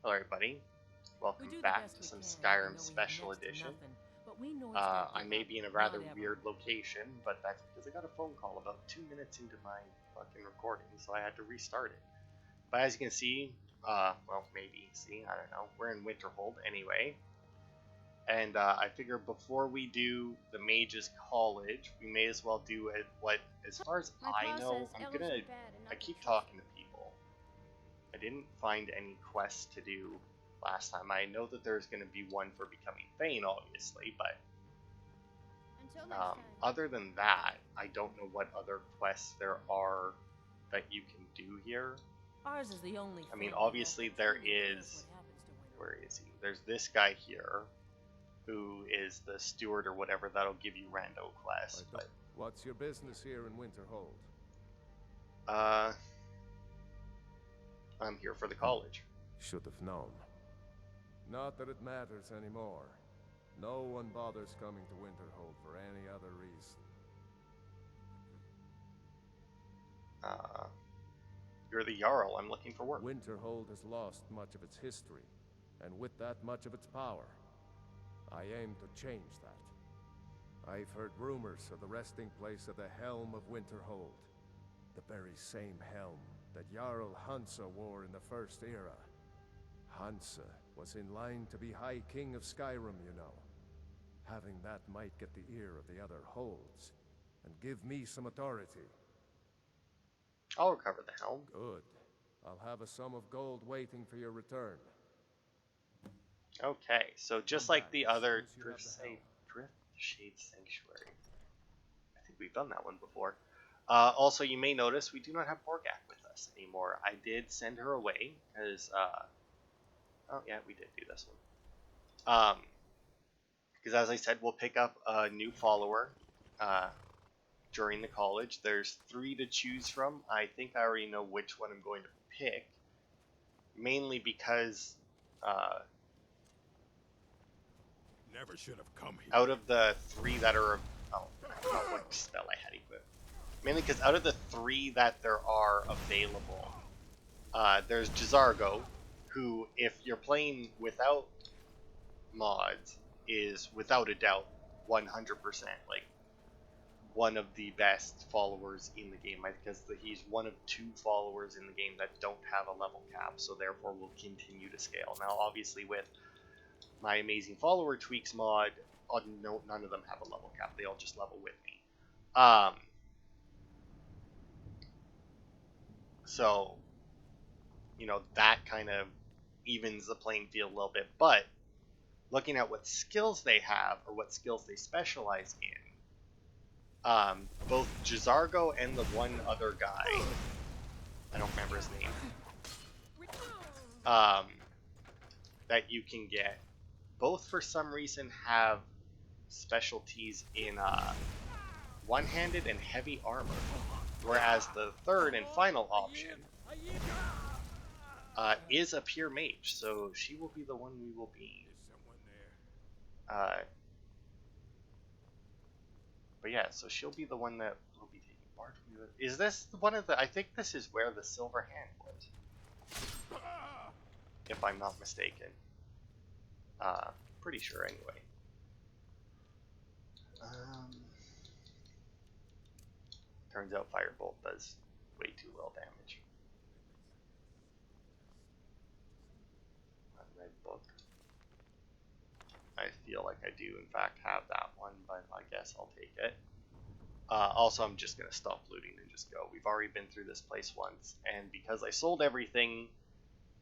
Hello everybody, welcome back to some Skyrim Special Edition. I may be in a rather weird location, but that's because I got a phone call about 2 minutes into my fucking recording, so I had to restart it. But as you can see, well, maybe see, I don't know, we're in Winterhold anyway. And I figure before we do the Mage's College, we may as well do it, what, as far as I know, I keep talking to people. I didn't find any quests to do last time. I know that there's going to be one for becoming Thane, obviously, but other than that, I don't know what other quests there are that you can do here. Ours is the only. I mean, obviously there is. Where is he? There's this guy here, who is the steward or whatever. That'll give you rando quests. But what's your business here in Winterhold? I'm here for the college. Should have known. Not that it matters anymore. No one bothers coming to Winterhold for any other reason. You're the Jarl. I'm looking for work. Winterhold has lost much of its history, and with that, much of its power. I aim to change that. I've heard rumors of the resting place of the Helm of Winterhold. The very same helm that Jarl Hansa wore in the First Era. Hansa was in line to be High King of Skyrim, you know. Having that might get the ear of the other holds, and give me some authority. I'll recover the helm. Good. I'll have a sum of gold waiting for your return. Okay, so just like the other Drift Shade Sanctuary. I think we've done that one before. Also, you may notice we do not have Borgak with us anymore. I did send her away, because, oh yeah, we did do this one. Because as I said, we'll pick up a new follower, during the college. There's 3 to choose from. I think I already know which one I'm going to pick. Mainly because, never should have come here. out of the 3 that are, oh, I forgot what spell I had equipped. Mainly because out of the 3 that there are available, there's Jizargo, who, if you're playing without mods, is without a doubt 100% like one of the best followers in the game, because he's one of 2 followers in the game that don't have a level cap, so therefore will continue to scale. Now, obviously, with my Amazing Follower Tweaks mod, no, none of them have a level cap. They all just level with me. So, you know, that kind of evens the playing field a little bit. But looking at what skills they have, or what skills they specialize in, both Jizargo and the one other guy, I don't remember his name, that you can get, both for some reason have specialties in one-handed and heavy armor, whereas the third and final option is a pure mage, so she will be the one we will be. But yeah, so she'll be the one that will be taking part. Is this one of the? I think this is where the silver hand was, if I'm not mistaken. Pretty sure anyway. Turns out Firebolt does way too little damage. Red book. I feel like I do in fact have that one, but I guess I'll take it. Also, I'm just going to stop looting and just go. We've already been through this place once, and because I sold everything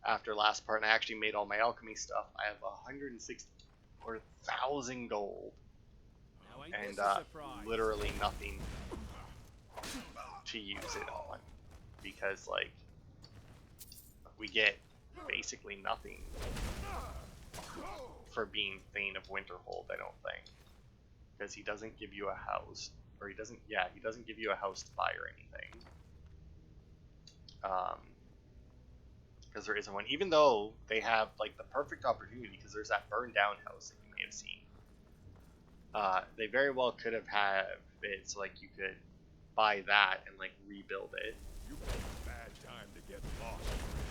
after last part and I actually made all my alchemy stuff, I have 1,000 gold and literally nothing to use it on, because like we get basically nothing for being Thane of Winterhold, I don't think, because he doesn't give you a house, or he doesn't give you a house to buy or anything, because there isn't one, even though they have like the perfect opportunity, because there's that burned down house that you may have seen. They very well could have had it so like you could buy that and like rebuild it. You picked a bad time to get lost.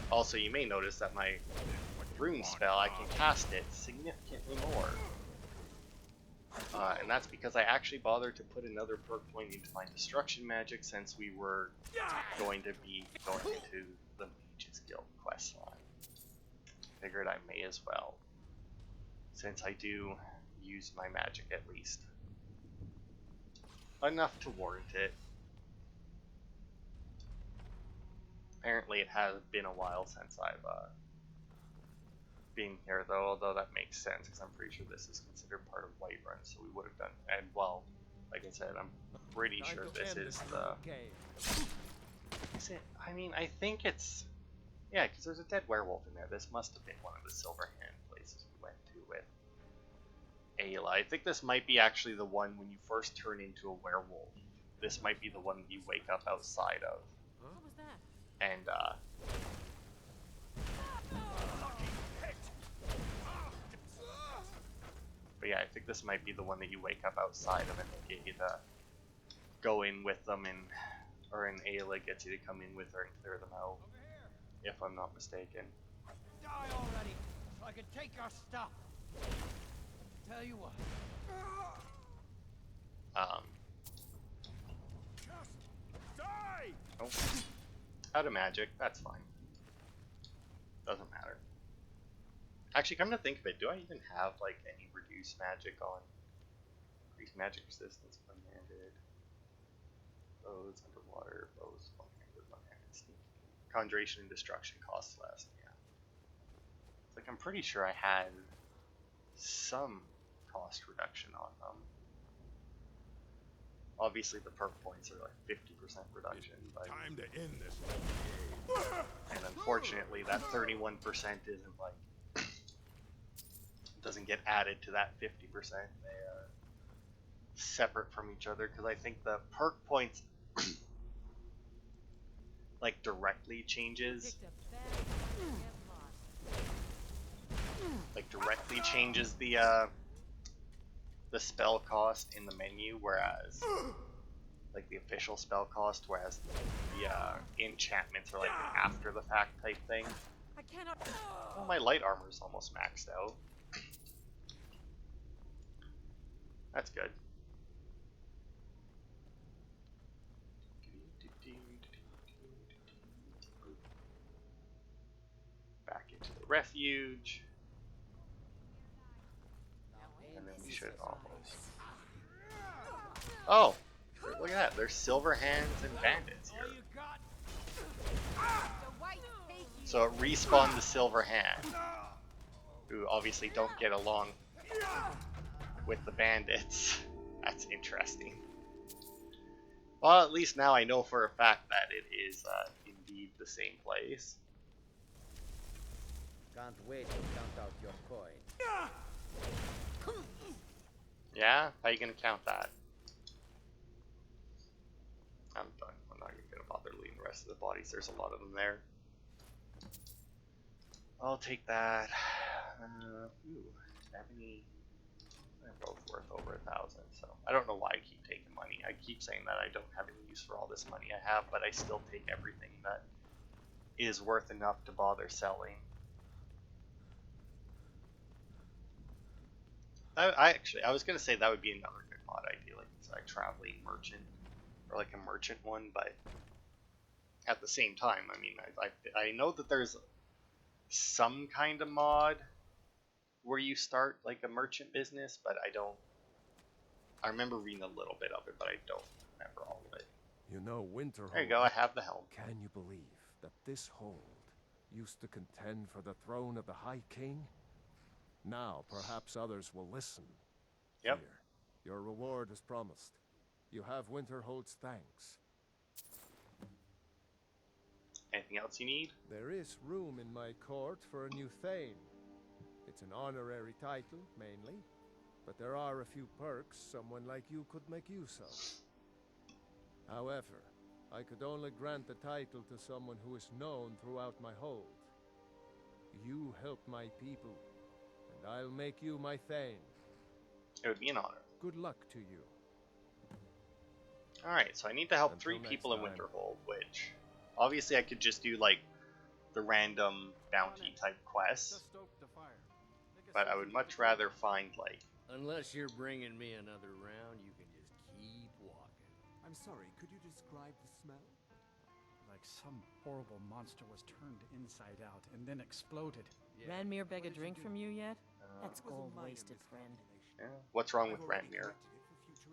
Also, you may notice that my rune spell, I can cast it significantly more. And that's because I actually bothered to put another perk point into my destruction magic since we were going to be going into the Mage's Guild quest line. Figured I may as well, since I do use my magic at least. Enough to warrant it. Apparently it has been a while since I've been here though, although that makes sense because I'm pretty sure this is considered part of Whiterun, so we would have done, and well, like I said, I'm pretty sure this is the... Is it? I mean, I think it's... Yeah, because there's a dead werewolf in there. This must have been one of the Silverhand places we went to with Ayla. I think this might be actually the one when you first turn into a werewolf. This might be the one that you wake up outside of. What was that? And, but yeah, I think this might be the one that you wake up outside of and they get you to go in with them, and or an Ayla gets you to come in with her and clear them out, if I'm not mistaken. Die already, so I can take your stuff. Tell you what. Just die! Oh. Out of magic, that's fine. Doesn't matter. Actually, come to think of it, do I even have like any reduced magic on? Increased magic resistance, one-handed. Bows underwater, bows one-handed, one-handed sneak. Conjuration and destruction costs less, yeah. It's like I'm pretty sure I had some cost reduction on them. Obviously the perk points are like 50% reduction, but Time to end this. and unfortunately that 31% isn't like doesn't get added to that 50%. They are separate from each other because I think the perk points like directly changes the spell cost in the menu, whereas like the official spell cost, whereas the enchantments are like an after the fact type thing. I cannot. Well, my light armor's almost maxed out. That's good. Back into the refuge. And then we should almost... Oh! Look at that, there's silver hands and bandits here. So it respawned the silver hand, who obviously don't get along with the bandits. That's interesting. Well, at least now I know for a fact that it is indeed the same place. Can't wait to count out your coin. Yeah? How you gonna count that? I'm done. I'm not even gonna bother looting the rest of the bodies. There's a lot of them there. I'll take that. Ooh, ebony. They're both worth over 1,000, so I don't know why I keep taking money. I keep saying that I don't have any use for all this money I have, but I still take everything that is worth enough to bother selling. I was gonna say that would be another good mod idea, like it's a traveling merchant, or like a merchant one, but at the same time, I mean, I know that there's some kind of mod where you start like a merchant business, but I remember reading a little bit of it, but I don't remember all of it. You know, Winterhold. There you go, I have the helm. Can you believe that this hold used to contend for the throne of the High King? Now, perhaps others will listen. Yep. Here, your reward is promised. You have Winterhold's thanks. Anything else you need? There is room in my court for a new Thane. It's an honorary title, mainly, but there are a few perks someone like you could make use of. However, I could only grant the title to someone who is known throughout my hold. You helped my people, and I'll make you my Thane. It would be an honor. Good luck to you. Alright, so I need to help Until 3 people in next time. Winterhold, which obviously I could just do like the random bounty type quests, but I would much rather find like. Unless you're bringing me another round, you can just keep walking. I'm sorry, could you describe the smell? Like some horrible monster was turned inside out and then exploded. Yeah. Ranmir beg a drink from you yet? That's gold wasted, friend. Yeah. What's wrong with Ranmir?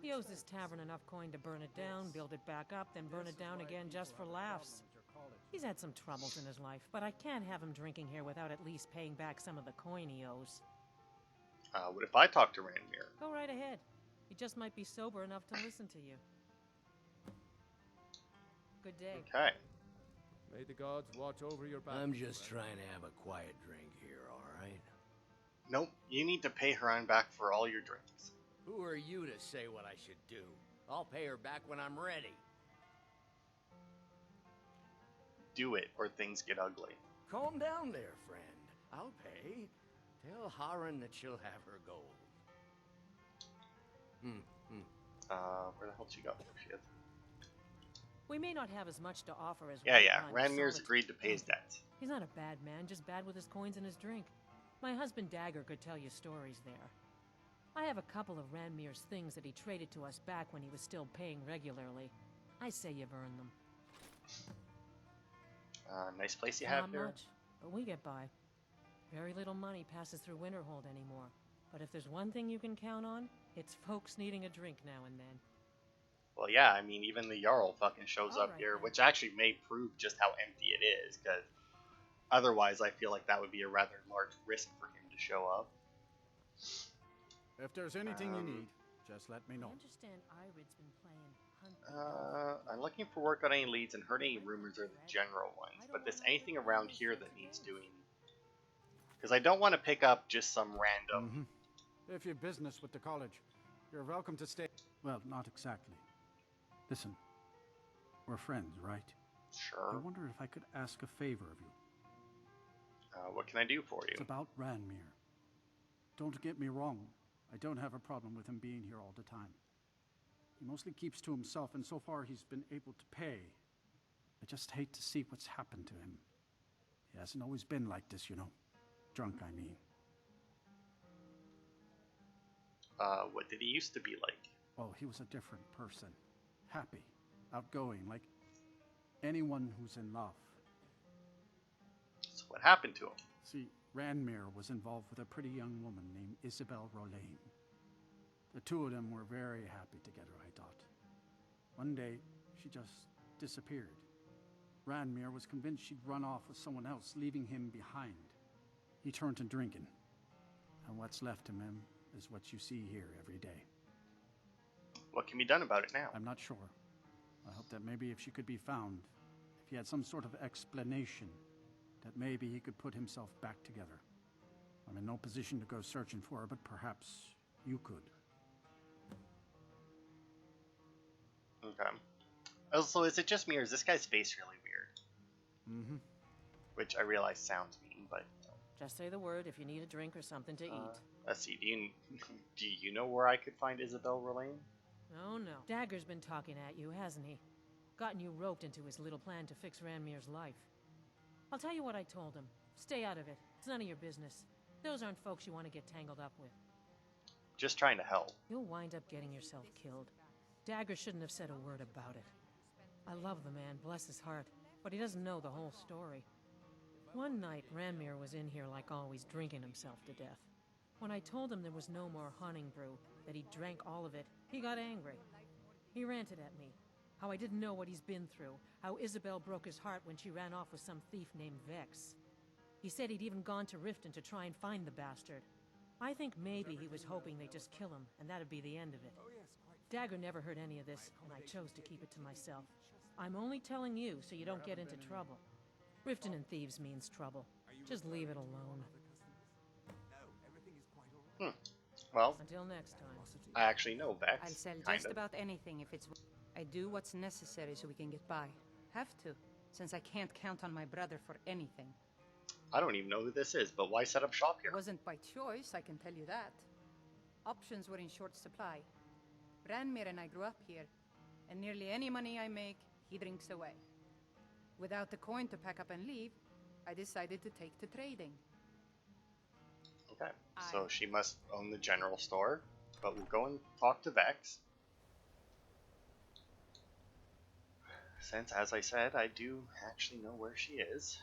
He owes his tavern enough coin to burn it down, build it back up, then burn it down again just for laughs. He's had some troubles in his life, but I can't have him drinking here without at least paying back some of the coin he owes. What if I talk to Ranmir? Go right ahead. He just might be sober enough to listen to you. Good day. Okay. May the gods watch over your back. I'm just trying to have a quiet drink here, alright? Nope, you need to pay her on back for all your drinks. Who are you to say what I should do? I'll pay her back when I'm ready. Do it, or things get ugly. Calm down there, friend. I'll pay. Tell Harren that she'll have her gold. Where the hell did she go? There she is. We may not have as much to offer as Yeah. Ranmir's Solid. agreed to pay his debts. He's not a bad man, just bad with his coins and his drink. My husband Dagger could tell you stories there. I have a couple of Ranmir's things that he traded to us back when he was still paying regularly. I say you've earned them. Nice place you have Not here. much, but we get by. Very little money passes through Winterhold anymore. But if there's one thing you can count on, it's folks needing a drink now and then. Well, yeah, I mean, even the Jarl fucking shows up Alright, here, then. which actually may prove just how empty it is, because otherwise I feel like that would be a rather large risk for him to show up. If there's anything you need, just let me I know. understand Irid's been playing hunt. I'm looking for work on any leads, and heard any rumors are the general ones, but there's anything around here that needs doing. Because I don't want to pick up just some random... If you've business with the college, you're welcome to stay. Well, not exactly. Listen, we're friends, right? I Sure. wonder if I could ask a favor of you. What can I do for It's you? about Ranmir. Don't get me wrong. I don't have a problem with him being here all the time. He mostly keeps to himself, and so far he's been able to pay. I just hate to see what's happened to him. He hasn't always been like this, you know. Drunk, I mean. What did he used to be like? Oh, he was a different person. Happy, outgoing, like anyone who's in love. So what happened to him? See, Ranmir was involved with a pretty young woman named Isabel Rollane. The two of them were very happy together, I thought. One day, she just disappeared. Ranmir was convinced she'd run off with someone else, leaving him behind. He turned to drinking. And what's left of him is what you see here every day. What can be done about it now? I'm not sure. I hope that maybe if she could be found, if he had some sort of explanation, that maybe he could put himself back together. I'm in no position to go searching for her, but perhaps you could. Okay. Also, is it just me, or is this guy's face really weird? Mm-hmm. Which I realize sounds mean, but... Just say the word if you need a drink or something to eat. Let's see, do you know where I could find Isabel Rollane? Oh no. Dagger's been talking at you, hasn't he? Gotten you roped into his little plan to fix Ranmir's life. I'll tell you what I told him. Stay out of it. It's none of your business. Those aren't folks you want to get tangled up with. Just trying to help. You'll wind up getting yourself killed. Dagger shouldn't have said a word about it. I love the man, bless his heart, but he doesn't know the whole story. One night, Ranmir was in here like always, drinking himself to death. When I told him there was no more hunting brew, that he drank all of it, he got angry. He ranted at me, how I didn't know what he's been through, how Isabel broke his heart when she ran off with some thief named Vex. He said he'd even gone to Riften to try and find the bastard. I think maybe he was hoping they'd just kill him, and that'd be the end of it. Dagger never heard any of this, and I chose to keep it to myself. I'm only telling you so you don't get into trouble. Riften and thieves means trouble. Just leave it alone. Well, Until next time. I actually know Vex. I'll sell kind just of. about anything if it's... I do what's necessary so we can get by. Have to, since I can't count on my brother for anything. I don't even know who this is, but why set up shop here? It wasn't by choice, I can tell you that. Options were in short supply. Ranmir and I grew up here, and nearly any money I make, he drinks away. Without the coin to pack up and leave, I decided to take to trading. Okay, so she must own the general store, but we'll go and talk to Vex. Since, as I said, I do actually know where she is,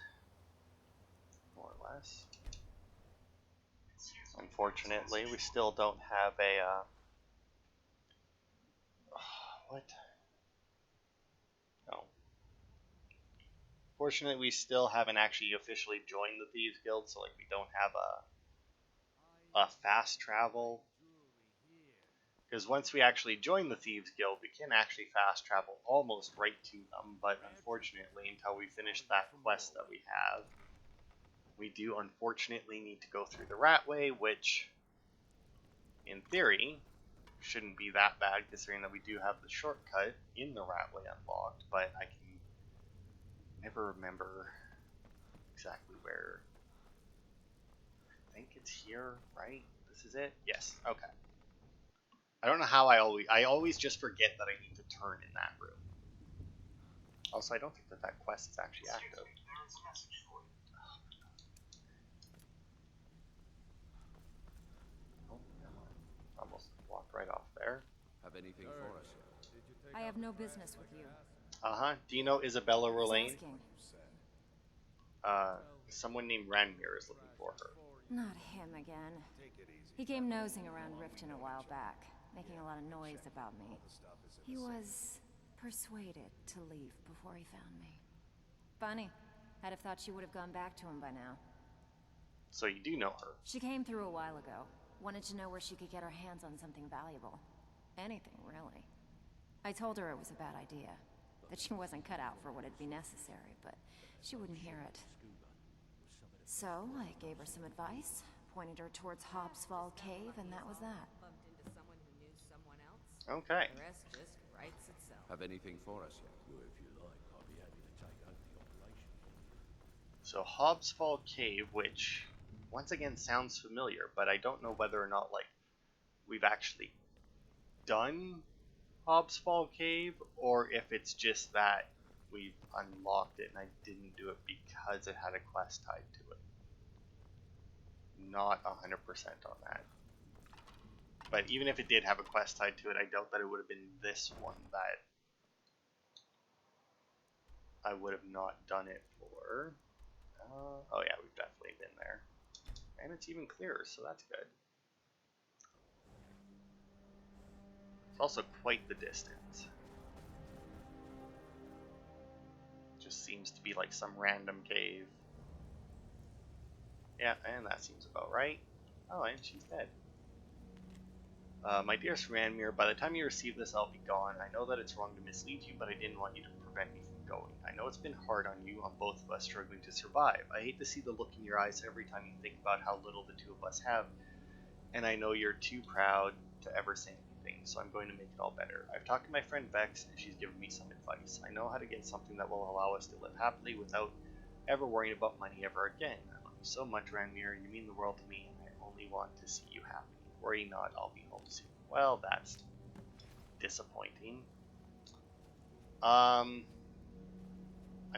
more or less. Unfortunately, we still don't have a, what? No. Fortunately, we still haven't actually officially joined the Thieves Guild, so like we don't have a fast travel. Because once we actually join the Thieves Guild, we can actually fast travel almost right to them, but unfortunately, until we finish that quest that we have, we do unfortunately need to go through the Ratway, which, in theory, shouldn't be that bad, considering that we do have the shortcut in the Ratway unlocked, but I can never remember exactly where. I think it's here, right? This is it? Yes, okay. I don't know how I always just forget that I need to turn in that room. Also, I don't think that quest is actually active. Oh, come on. Almost walked right off there. Have anything for us yet? I have no business with you. Do you know Isabella Rolane? Asking. Someone named Ranmir is looking for her. Not him again. He came nosing around Riften a while back, making a lot of noise about me. He was persuaded to leave before he found me. Funny. I'd have thought she would have gone back to him by now. So you do know her. She came through a while ago. Wanted to know where she could get her hands on something valuable. Anything, really. I told her it was a bad idea. That she wasn't cut out for what'd be necessary, but she wouldn't hear it. So, I gave her some advice, pointed her towards Hobbs Fall Cave, and that was that. Bumped into someone who knew someone else. Okay. The rest just writes itself. Have anything for us yet? If you like, I'll be happy to take over the operation. So Hobbs Fall Cave, which once again sounds familiar, but I don't know whether or not like we've actually done Hobbs Fall Cave, or if it's just that we've unlocked it and I didn't do it because it had a quest tied to it. Not 100% on that. But even if it did have a quest tied to it, I doubt that it would have been this one that I would have not done it for. Oh yeah, we've definitely been there. And it's even clearer, so that's good. It's also quite the distance. Just seems to be like some random cave. Yeah, and that seems about right. Oh, and she's dead. My dearest Ranmir, by the time you receive this, I'll be gone. I know that it's wrong to mislead you, but I didn't want you to prevent me from going. I know it's been hard on you, on both of us struggling to survive. I hate to see the look in your eyes every time you think about how little the two of us have, and I know you're too proud to ever say anything, so I'm going to make it all better. I've talked to my friend Vex, and she's given me some advice. I know how to get something that will allow us to live happily without ever worrying about money ever again. I love you so much, Ranmir. You mean the world to me, and I only want to see you happy. Worry not, I'll be home soon. Well, that's disappointing. I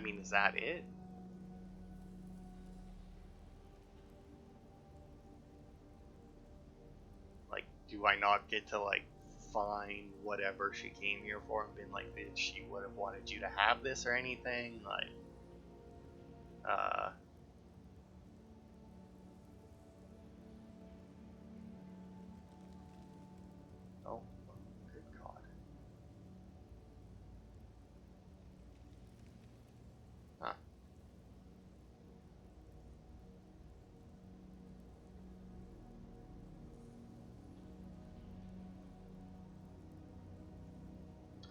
mean, is that it? Like, do I not get to, like, find whatever she came here for and been like, bitch, she would have wanted you to have this or anything? Like, oh, good God. Huh.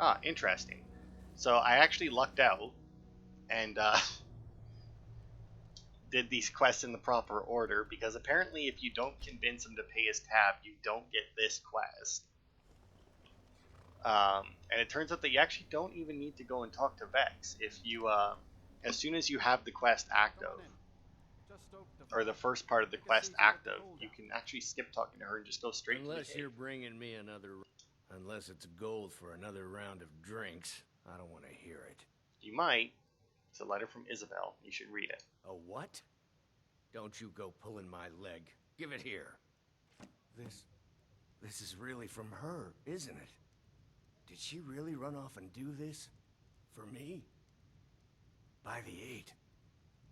Ah, interesting. So I actually lucked out and did these quests in the proper order, because apparently if you don't convince him to pay his tab, you don't get this quest. And it turns out that you actually don't even need to go and talk to Vex. If you, as soon as you have the quest active, or the first part of the quest active, you can actually skip talking to her and just go straight to the Unless cave. you're bringing me another... Unless it's gold for another round of drinks, I don't want to hear it. You might. It's a letter from Isabel. You should read it. A what? Don't you go pulling my leg. Give it here. This is really from her, isn't it? Did she really run off and do this? For me? By the 8.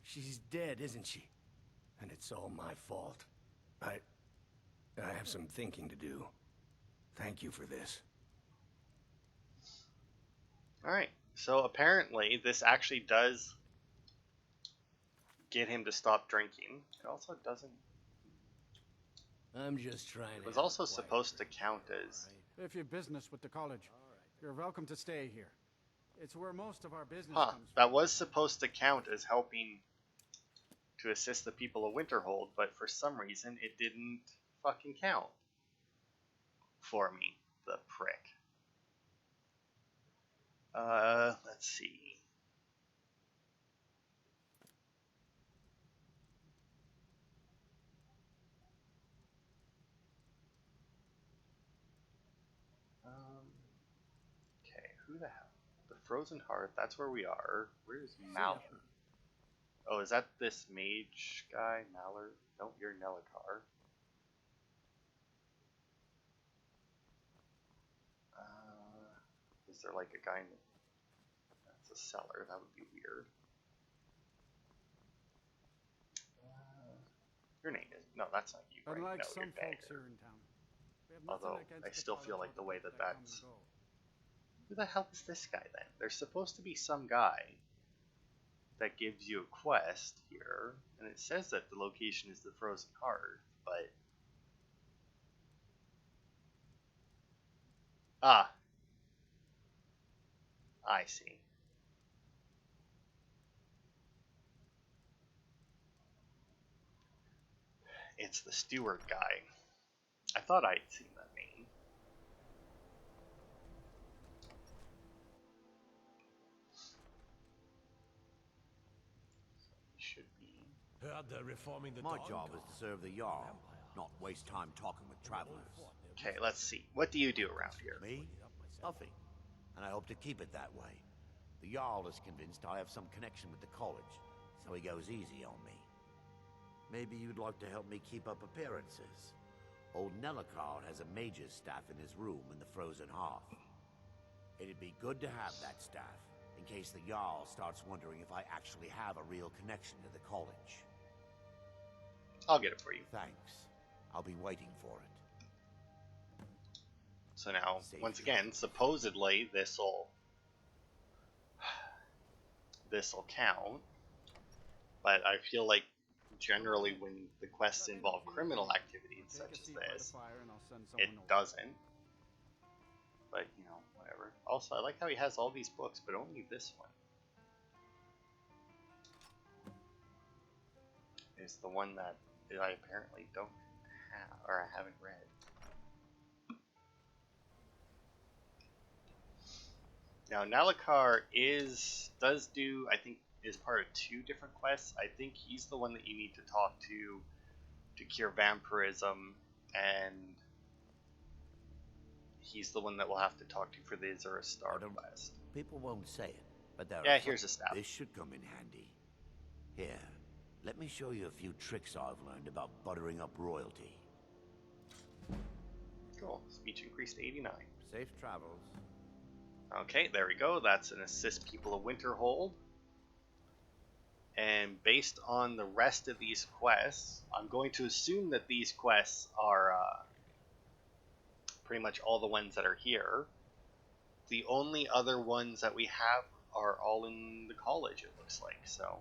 She's dead, isn't she? And it's all my fault. I have some thinking to do. Thank you for this. Alright, so apparently this actually does get him to stop drinking. It also doesn't... I'm just trying to... It was also supposed to count as... If you've business with the college, you're welcome to stay here. It's where most of our business Huh, comes from. that was supposed to count as helping to assist the people of Winterhold, but for some reason it didn't fucking count for me, the prick. Let's see. Okay, who the hell? The Frozen Hearth, that's where we are. Where's Malin? Oh, is that this mage guy, Mallard? Nope, you're Nelikar. Is there like a guy in the... That's a cellar, that would be weird. Your name is... No, that's not you, right? Unlike No, some you're folks Dagger. here in town. We have nothing Although, against I the still college feel like the or way people that come and that's... go. Who the hell is this guy then? There's supposed to be some guy that gives you a quest here, and it says that the location is the Frozen Hearth, but... Ah. I see. It's the steward guy. I thought I'd seen that name. Should be. Heard they're reforming the My Dawn job Guard. is to serve the Jarl, not waste time talking with travelers. Okay, let's see. What do you do around here? Me? Nothing. And I hope to keep it that way. The Jarl is convinced I have some connection with the college, so he goes easy on me. Maybe you'd like to help me keep up appearances. Old Nelikar has a mage's staff in his room in the Frozen Hearth. It'd be good to have that staff, in case the Jarl starts wondering if I actually have a real connection to the college. I'll get it for you. Thanks. I'll be waiting for it. So now, once again, supposedly this'll count, but I feel like generally when the quests involve criminal activities such as this, it doesn't. But, you know, whatever. Also, I like how he has all these books, but only this one is the one that I apparently don't have, or I haven't read. Now, Nelikar does do, I think, is part of 2 different quests. I think he's the one that you need to talk to cure vampirism, and he's the one that we'll have to talk to for the Azura Star quest. People won't say it, but there Yeah, here's a staff. This should come in handy. Here, let me show you a few tricks I've learned about buttering up royalty. Cool. Speech increased to 89. Safe travels. Okay, there we go. That's an assist people of Winterhold. And based on the rest of these quests, I'm going to assume that these quests are pretty much all the ones that are here. The only other ones that we have are all in the college, it looks like, so.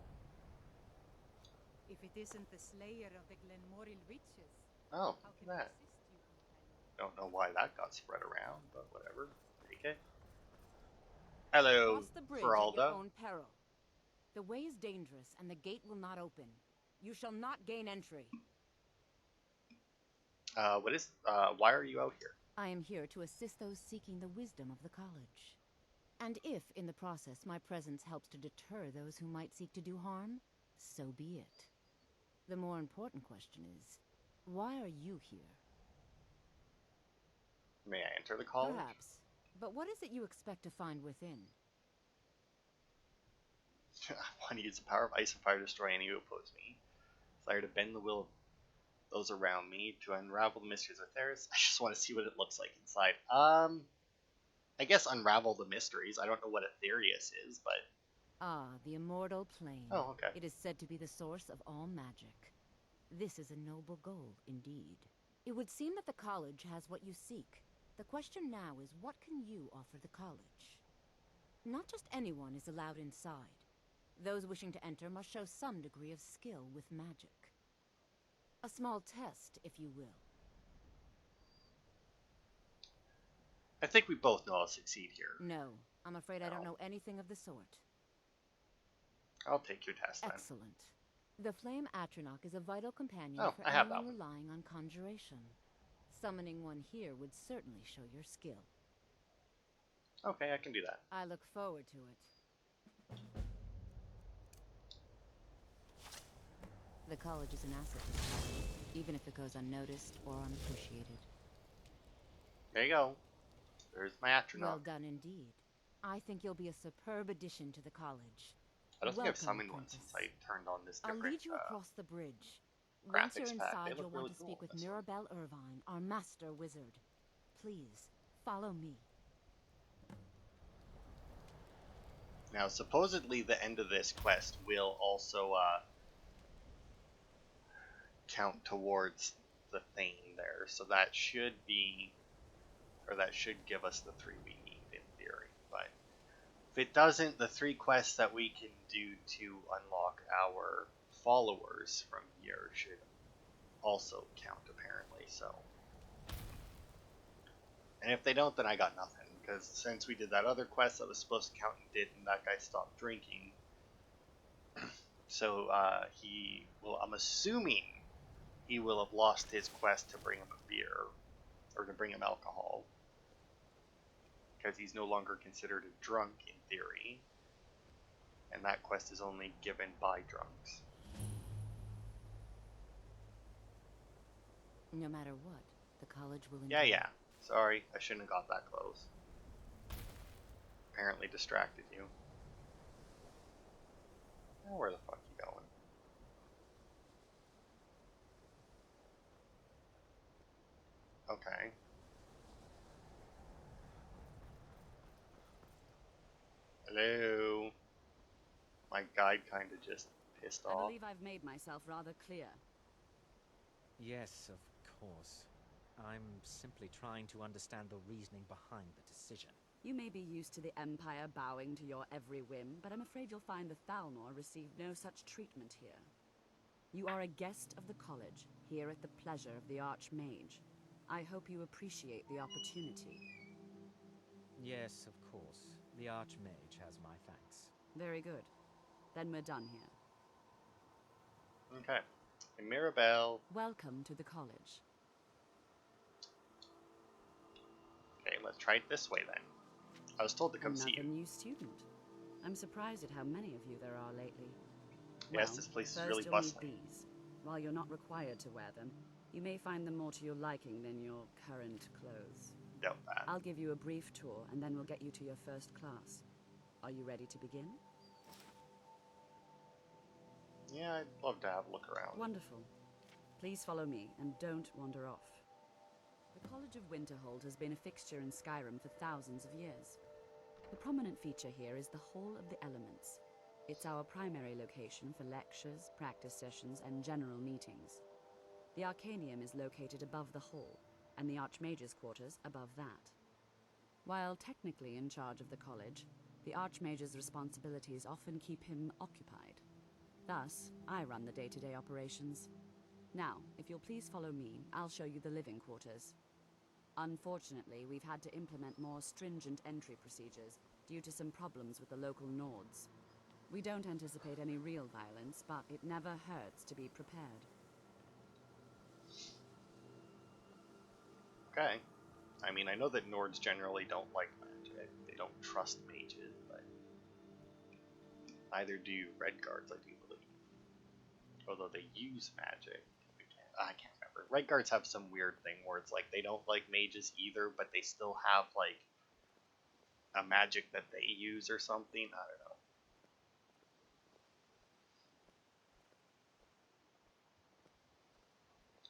If it isn't the slayer of the Glenmoril Witches. Oh, look at that. Don't know why that got spread around, but whatever. Take it. Hello, Cross the bridge at Feralda. your own peril. The way is dangerous, and the gate will not open. You shall not gain entry. Why are you out here? I am here to assist those seeking the wisdom of the college. And if, in the process, my presence helps to deter those who might seek to do harm, so be it. The more important question is, why are you here? May I enter the college? Perhaps. But what is it you expect to find within? I want to use the power of ice and fire to destroy any who oppose me. Desire to bend the will of those around me, to unravel the mysteries of Theris. I just want to see what it looks like inside. I guess unravel the mysteries. I don't know what Aetherius is, but... Ah, the immortal plane. Oh, okay. It is said to be the source of all magic. This is a noble goal, indeed. It would seem that the college has what you seek. The question now is, what can you offer the college? Not just anyone is allowed inside. Those wishing to enter must show some degree of skill with magic. A small test, if you will. I think we both know I'll succeed here. No, I'm afraid I don't know anything of the sort. I'll take your test then. Excellent. The Flame Atronach is a vital companion for I have anyone that one. relying on conjuration. Summoning one here would certainly show your skill. Okay, I can do that. I look forward to it. The college is an asset to Skyrim, even if it goes unnoticed or unappreciated. There you go. There's my Atronach. Well done indeed. I think you'll be a superb addition to the college. I don't think I've Welcome, summoned one apprentice. since I turned on this I'll different lead you across the bridge. Once graphics you're pack. inside, They you'll look want really to cool speak with in this one. Mirabelle Irvine, our master wizard. Please, follow me. Now, supposedly the end of this quest will also count towards the Thane there, so that should be, or that should give us the 3 we need in theory. But if it doesn't, the 3 quests that we can do to unlock our followers from here should also count apparently. So, and if they don't, then I got nothing. Because since we did that other quest that was supposed to count and did, and that guy stopped drinking, so he will, I'm assuming he will have lost his quest to bring him a beer, or to bring him alcohol, because he's no longer considered a drunk in theory, and that quest is only given by drunks. No matter what, the college will Yeah. Sorry, I shouldn't have got that close. Apparently distracted you. Now where the fuck you going? Okay. Hello. My guide kind of just pissed I off. believe I've made myself rather clear. Yes, of course. I'm simply trying to understand the reasoning behind the decision. You may be used to the Empire bowing to your every whim, but I'm afraid you'll find the Thalmor receive no such treatment here. You are a guest of the college, here at the pleasure of the Archmage. I hope you appreciate the opportunity. Yes, of course. The Archmage has my thanks. Very good. Then we're done here. Okay. And Mirabelle. Welcome to the college. Okay, let's try it this way then. I was told to come see you. Another new student. I'm surprised at how many of you there are lately. Yes, Well, this place is first really you'll bustling. need these. While you're not required to wear them, you may find them more to your liking than your current clothes. Doubt that. I'll give you a brief tour, and then we'll get you to your first class. Are you ready to begin? Yeah, I'd love to have a look around. Wonderful. Please follow me, and don't wander off. The College of Winterhold has been a fixture in Skyrim for thousands of years. The prominent feature here is the Hall of the Elements. It's our primary location for lectures, practice sessions, and general meetings. The Arcanium is located above the hall, and the Archmage's quarters above that. While technically in charge of the college, the Archmage's responsibilities often keep him occupied. Thus, I run the day-to-day operations. Now, if you'll please follow me, I'll show you the living quarters. Unfortunately, we've had to implement more stringent entry procedures due to some problems with the local Nords. We don't anticipate any real violence, but it never hurts to be prepared. Okay. I mean, I know that Nords generally don't like magic. They don't trust mages, but neither do Red Guards, I do believe. Although they use magic. I can't remember. Red Guards have some weird thing where it's like they don't like mages either, but they still have like a magic that they use or something. I don't know.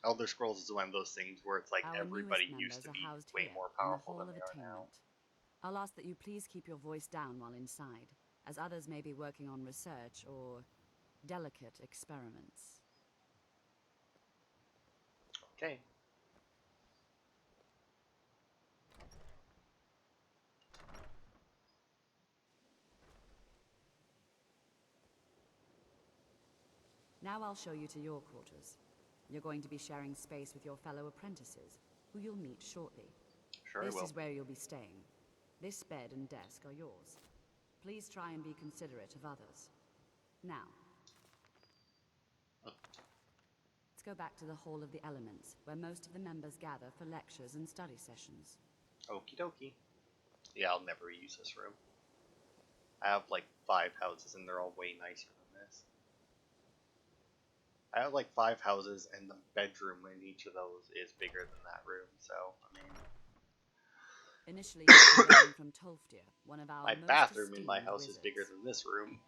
Elder Scrolls is one of those things where it's like Our everybody newest used members to are be housed way here, more in the powerful Hall than of they are now. Attainment. I'll ask that you please keep your voice down while inside, as others may be working on research or delicate experiments. Okay. Now I'll show you to your quarters. You're going to be sharing space with your fellow apprentices, who you'll meet shortly. Sure I This will. is where you'll be staying. This bed and desk are yours. Please try and be considerate of others. Now, let's go back to the Hall of the Elements, where most of the members gather for lectures and study sessions. Okie dokie. Yeah, I'll never use this room. I have like 5 houses and they're all way nicer than this. I have like 5 houses and the bedroom in each of those is bigger than that room, so, I mean... Initially, you'll be learning from Tolfdir, one of our My most bathroom in my esteemed house is wizards. bigger than this room,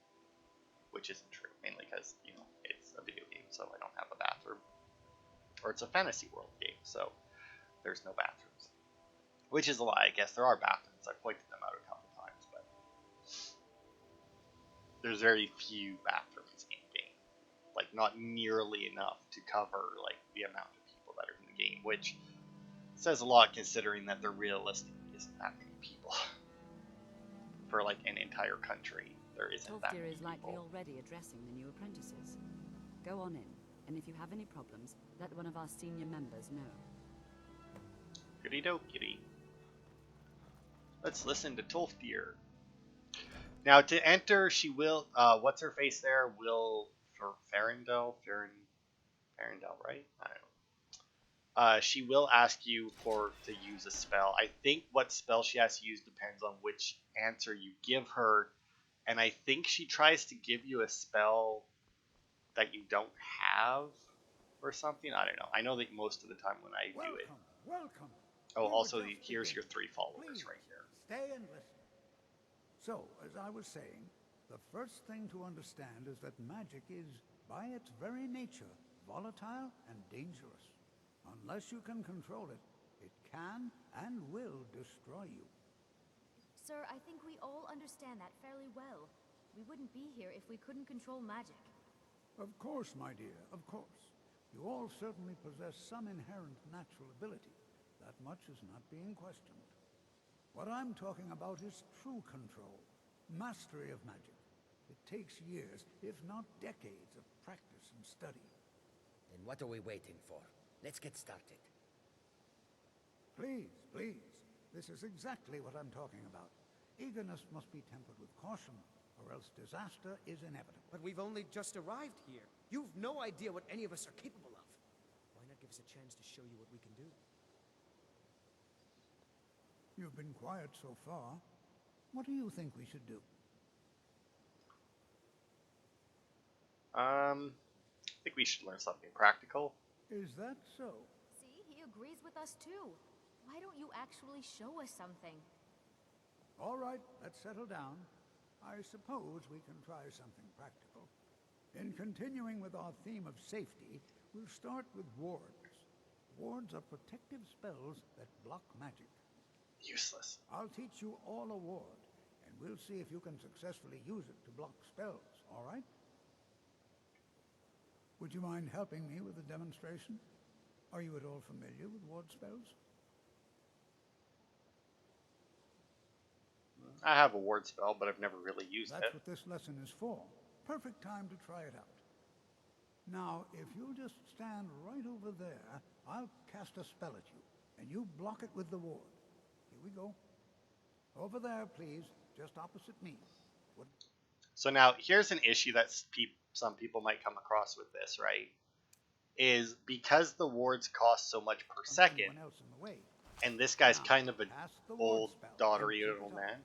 which isn't true, mainly because, you know, it's a video game, so I don't have a bathroom. Or it's a fantasy world game, so there's no bathrooms. Which is a lie, I guess there are bathrooms. I pointed them out a couple times, but there's very few bathrooms in game. Like, not nearly enough to cover, like, the amount of people that are in the game, which says a lot considering that there realistically isn't that many people. For, like, an entire country, there isn't that Tolfdir many is likely people. already addressing the new apprentices. Go on in, and if you have any problems, let one of our senior members know. Goody dokey. Let's listen to Tolfdir. Now, to enter, she will, what's her face there? Will Farindel, right? I don't know. She will ask you to use a spell. I think what spell she has to use depends on which answer you give her, and I think she tries to give you a spell that you don't have, or something. I don't know. I know that most of the time when I do it. Welcome. Oh, We also, were just here's your beginning. 3 followers Please, right here. stay and listen. So, as I was saying, the first thing to understand is that magic is, by its very nature, volatile and dangerous. Unless you can control it, it can and will destroy you. Sir, I think we all understand that fairly well. We wouldn't be here if we couldn't control magic. Of course, my dear, of course. You all certainly possess some inherent natural ability. That much is not being questioned. What I'm talking about is true control, mastery of magic. It takes years, if not decades, of practice and study. Then what are we waiting for? Let's get started. Please, please. This is exactly what I'm talking about. Eagerness must be tempered with caution, or else disaster is inevitable. But we've only just arrived here. You've no idea what any of us are capable of. Why not give us a chance to show you what we can do? You've been quiet so far. What do you think we should do? I think we should learn something practical. Is that so? See, he agrees with us too. Why don't you actually show us something? All right, let's settle down. I suppose we can try something practical. In continuing with our theme of safety, we'll start with wards. Wards are protective spells that block magic. Useless. I'll teach you all a ward, and we'll see if you can successfully use it to block spells, all right? Would you mind helping me with the demonstration? Are you at all familiar with ward spells? I have a ward spell, but I've never really used That's it. what this lesson is for. Perfect time to try it out. Now, if you'll just stand right over there, I'll cast a spell at you, and you block it with the ward. Here we go. Over there, please, just opposite me. So now, here's an issue that some people might come across with this, right? Is because the wards cost so much per second, Anyone else in the way? and this guy's Now, kind of an cast the ward old, spell and daughtery keep little it up. man.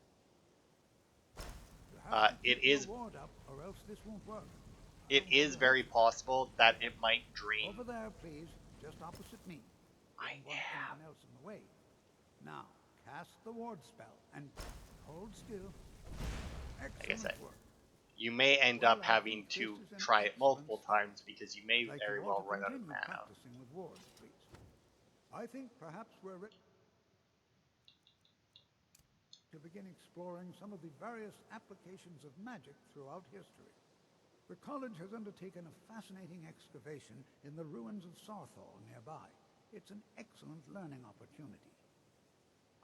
You have to It keep your is ward up, or else this won't work. It is very possible that it might drain. Over there, please, just opposite me. Don't want anyone else in the way. Now, cast the ward spell and hold still. Like I said, Excellent work. you may end Well, up I having think to this is an try it excellent multiple start. times because you may I'd like very you all well to run out of continue mana. practicing with wards, please. I think perhaps we're ready to begin exploring some of the various applications of magic throughout history. The college has undertaken a fascinating excavation in the ruins of Sarthal nearby. It's an excellent learning opportunity.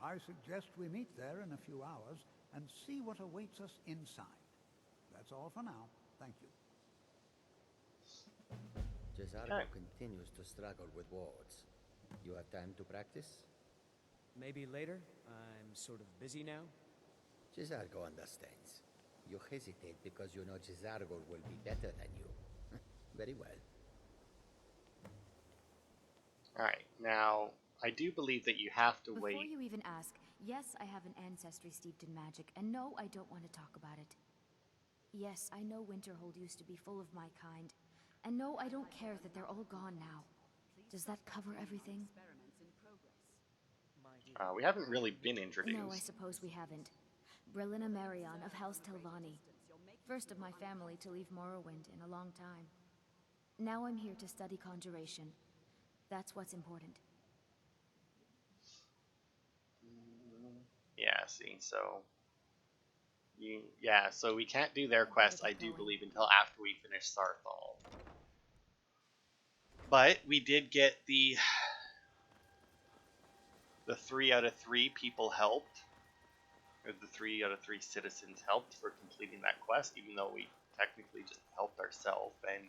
I suggest we meet there in a few hours and see what awaits us inside. That's all for now. Thank you. Cesargo continues to struggle with wards. You have time to practice? Maybe later? I'm sort of busy now. Cesargo understands. You hesitate because you know Cesargo will be better than you. Very well. Alright, now, I do believe that you have to Before wait. you even ask, yes, I have an ancestry steeped in magic, and no, I don't want to talk about it. Yes, I know Winterhold used to be full of my kind, and no, I don't care that they're all gone now. Does that cover everything? We haven't really been introduced. No, I suppose we haven't. Brelina Marion of House Telvanni. First of my family to leave Morrowind in a long time. Now I'm here to study conjuration. That's what's important. Yeah, see, so... so we can't do their quest, I do believe, until after we finish Sarthal. But we did get the 3 out of 3 people helped. Or the 3 out of 3 citizens helped for completing that quest, even though we technically just helped ourselves, and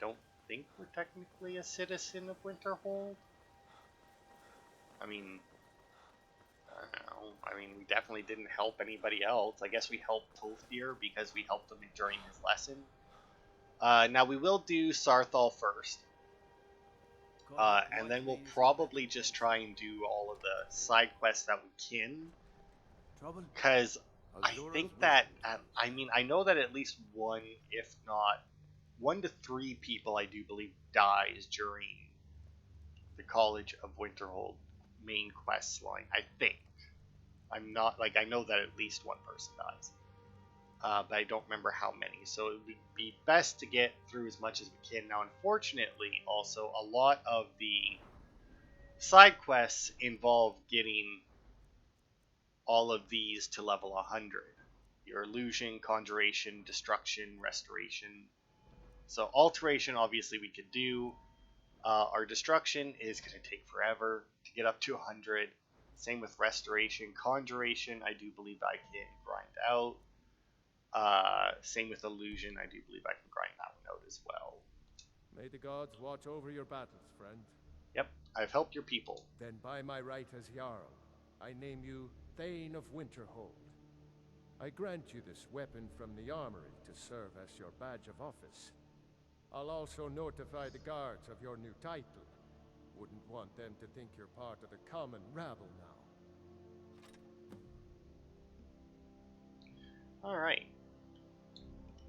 don't think we're technically a citizen of Winterhold. I mean, I don't know. I mean, we definitely didn't help anybody else. I guess we helped Tolfdir because we helped him during his lesson. Now we will do Sarthal first. And then we'll probably just try and do all of the side quests that we can. Because I think that, I mean, I know that at least one, if not 1 to 3 people, I do believe, dies during the College of Winterhold main quest line. I think. I'm not, like, I know that at least one person dies. But I don't remember how many. So it would be best to get through as much as we can. Now, unfortunately, also, a lot of the side quests involve getting all of these to level 100. Your illusion, conjuration, destruction, restoration. So alteration, obviously, we could do. Our destruction is going to take forever to get up to 100. Same with restoration. Conjuration, I do believe I can grind out. Same with illusion, I do believe I can grind that one out as well. May the gods watch over your battles, friend. Yep, I've helped your people. Then by my right as Jarl, I name you Thane of Winterhold. I grant you this weapon from the armory to serve as your badge of office. I'll also notify the guards of your new title. Wouldn't want them to think you're part of the common rabble now. Alright.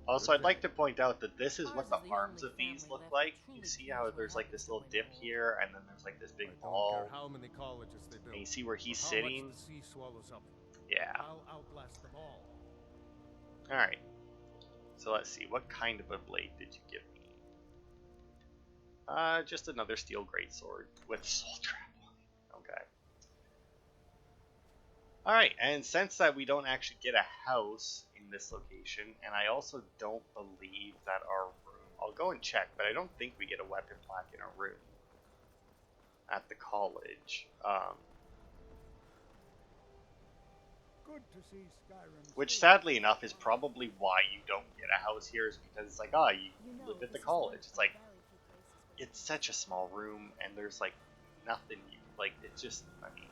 Also, I'd like to point out that this is what the arms of these look like. You see how there's like this little dip here, and then there's like this big ball. How many colleges they build, and you see where he's how sitting? much the sea swallows up. Yeah. I'll outlast them all. Alright. So let's see, what kind of a blade did you give me? Just another steel greatsword with soul trap. Okay. Alright, and since that we don't actually get a house in this location, and I also don't believe that our room, I'll go and check, but I don't think we get a weapon plaque in our room at the college. Good to see Skyrim. Which, sadly enough, is probably why you don't get a house here, is because it's like, you live at the college. It's like, it's such a small room, and there's like nothing it's just, I mean,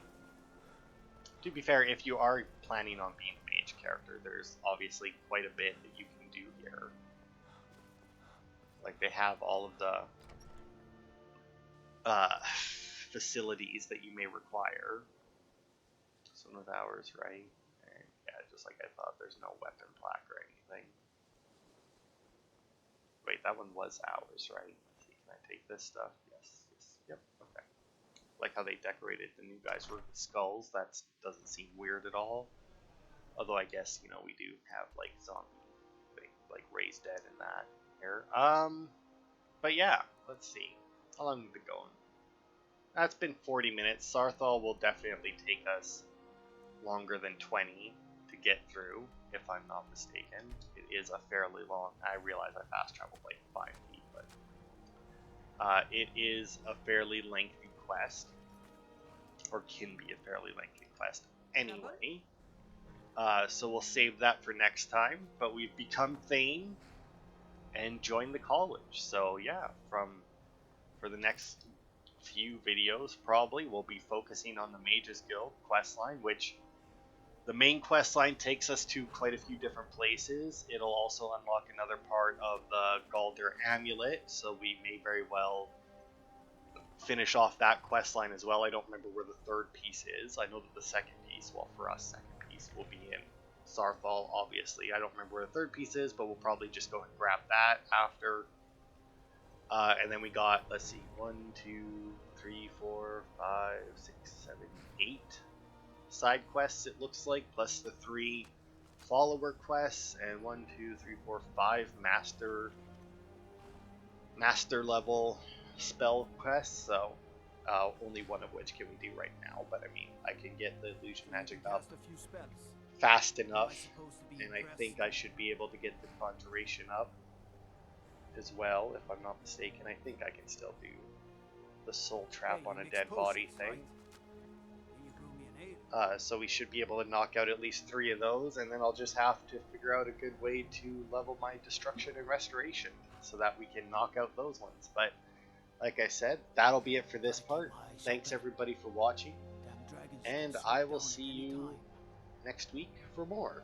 to be fair, if you are planning on being a mage character, there's obviously quite a bit that you can do here. Like, they have all of the facilities that you may require. Some of ours, right? And yeah, just like I thought, there's no weapon plaque or anything. Wait, that one was ours, right? Let's see, can I take this stuff? Yes. Yep, okay. Like how they decorated the new guys with skulls. That doesn't seem weird at all. Although I guess, we do have like zombie things. like raised dead and that here. But yeah, let's see. How long have we been going? That's been 40 minutes. Sarthal will definitely take us longer than 20 to get through, if I'm not mistaken. It is a fairly long. I realize I fast traveled like 5 feet, but it is a fairly lengthy quest, or can be a fairly lengthy quest anyway. So we'll save that for next time. But we've become Thane and joined the college. So yeah, for the next few videos, probably we'll be focusing on the Mages Guild questline, which the main questline takes us to quite a few different places. It'll also unlock another part of the Galder Amulet, so we may very well finish off that questline as well. I don't remember where the third piece is. I know that the second piece, well, for us, second piece will be in Sarthal, obviously. I don't remember where the third piece is, but we'll probably just go and grab that after. And then we got, let's see, 1, 2, 3, 4, 5, 6, 7, 8 side quests, it looks like, plus the 3 follower quests, and 1, 2, 3, 4, 5 master level spell quests. So only one of which can we do right now, but I mean, I can get the illusion magic up fast enough, and I think I should be able to get the conjuration up as well, if I'm not mistaken. I think I can still do the soul trap on a dead body thing. So we should be able to knock out at least 3 of those, and then I'll just have to figure out a good way to level my destruction and restoration so that we can knock out those ones. But like I said, that'll be it for this part. Thanks everybody for watching, and I will see you next week for more.